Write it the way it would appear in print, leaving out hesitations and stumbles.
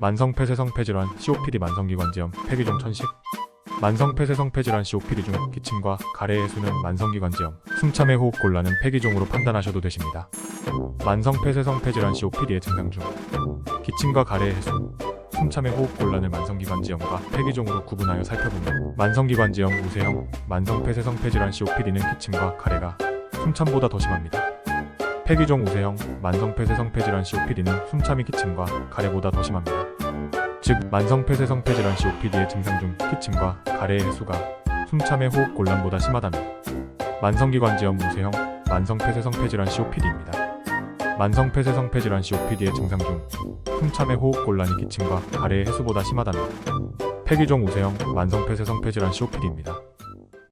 만성폐쇄성폐질환 COPD 만성기관지염 폐기종 천식. 만성폐쇄성폐질환 COPD 중 기침과 가래 해수는 만성기관지염, 숨참의 호흡 곤란은 폐기종으로 판단하셔도 되십니다. 만성폐쇄성폐질환 COPD의 증상 중 기침과 가래 해수, 숨참의 호흡 곤란을 만성기관지염과 폐기종으로 구분하여 살펴보면 만성기관지염 우세형, 만성폐쇄성폐질환 COPD는 기침과 가래가 숨참보다 더 심합니다. 폐기종 우세형, 만성폐쇄성폐질환 COPD는 숨참이 기침과 가래보다 더 심합니다. 즉, 만성폐쇄성폐질환 COPD의 증상 중 기침과 가래의 해수가 숨참의 호흡 곤란보다 심하다면 만성기관지염 우세형, 만성폐쇄성폐질환 COPD입니다. 만성폐쇄성폐질환 COPD의 증상 중 숨참의 호흡 곤란이 기침과 가래의 해수보다 심하다면 폐기종 우세형, 만성폐쇄성폐질환 COPD입니다.